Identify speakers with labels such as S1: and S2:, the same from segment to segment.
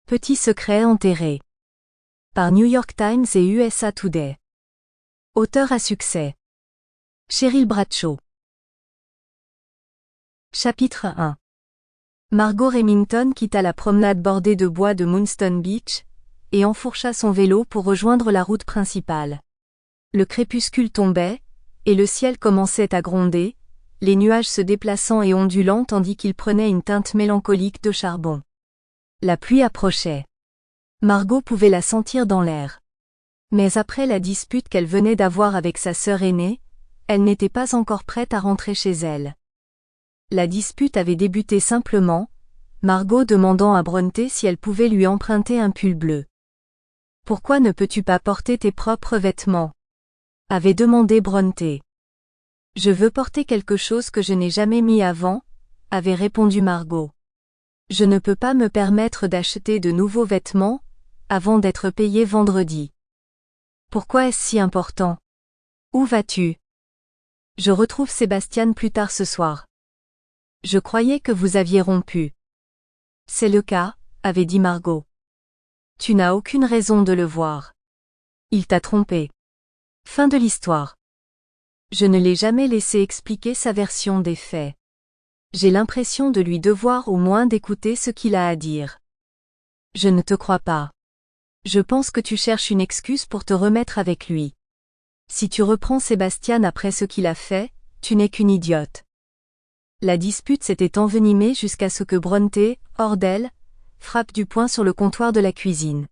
S1: Petit secret enterré. Par New York Times et USA Today. Auteur à succès. Cheryl Bradshaw. Chapitre 1. Margot Remington quitta la promenade bordée de bois de Moonstone Beach, et enfourcha son vélo pour rejoindre la route principale. Le crépuscule tombait, et le ciel commençait à gronder, les nuages se déplaçant et ondulant tandis qu'ils prenaient une teinte mélancolique de charbon. La pluie approchait. Margot pouvait la sentir dans l'air. Mais après la dispute qu'elle venait d'avoir avec sa sœur aînée, elle n'était pas encore prête à rentrer chez elle. La dispute avait débuté simplement, Margot demandant à Brontë si elle pouvait lui emprunter un pull bleu. « Pourquoi ne peux-tu pas porter tes propres vêtements ?» avait demandé Brontë. « Je veux porter quelque chose que je n'ai jamais mis avant », avait répondu Margot. « Je ne peux pas me permettre d'acheter de nouveaux vêtements, avant d'être payée vendredi. » « Pourquoi est-ce si important ? Où vas-tu ? » ? « Je retrouve Sébastien plus tard ce soir. »« Je croyais que vous aviez rompu. »« C'est le cas, » avait dit Margot. « Tu n'as aucune raison de le voir. Il t'a trompé. » Fin de l'histoire. Je ne l'ai jamais laissé expliquer sa version des faits. J'ai l'impression de lui devoir au moins d'écouter ce qu'il a à dire. Je ne te crois pas. Je pense que tu cherches une excuse pour te remettre avec lui. Si tu reprends Sébastien après ce qu'il a fait, tu n'es qu'une idiote. La dispute s'était envenimée jusqu'à ce que Brontë, hors d'elle, frappe du poing sur le comptoir de la cuisine.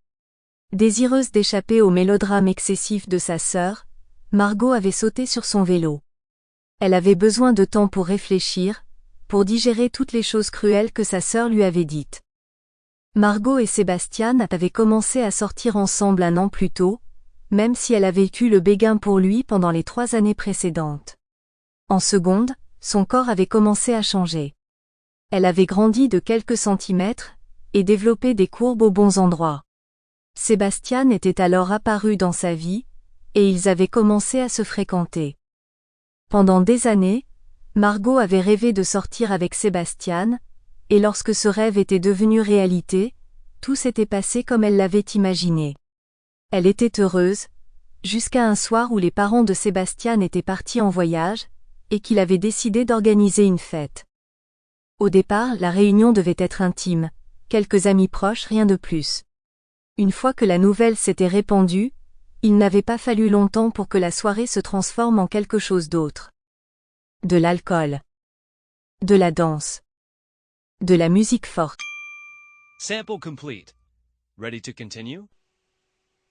S1: Désireuse d'échapper au mélodrame excessif de sa sœur, Margot avait sauté sur son vélo. Elle avait besoin de temps pour réfléchir, pour digérer toutes les choses cruelles que sa sœur lui avait dites. Margot et Sébastien avaient commencé à sortir ensemble un an plus tôt, même si elle avait eu le béguin pour lui pendant les 3 années précédentes. En seconde, son corps avait commencé à changer. Elle avait grandi de quelques centimètres, et développé des courbes aux bons endroits. Sébastien était alors apparu dans sa vie, et ils avaient commencé à se fréquenter. Pendant des années, Margot avait rêvé de sortir avec Sébastien, et lorsque ce rêve était devenu réalité, tout s'était passé comme elle l'avait imaginé. Elle était heureuse, jusqu'à un soir où les parents de Sébastien étaient partis en voyage, et qu'il avait décidé d'organiser une fête. Au départ, la réunion devait être intime, quelques amis proches, rien de plus. Une fois que la nouvelle s'était répandue, il n'avait pas fallu longtemps pour que la soirée se transforme en quelque chose d'autre. De l'alcool. De la danse. De la musique forte.
S2: Sample complete. Ready to continue?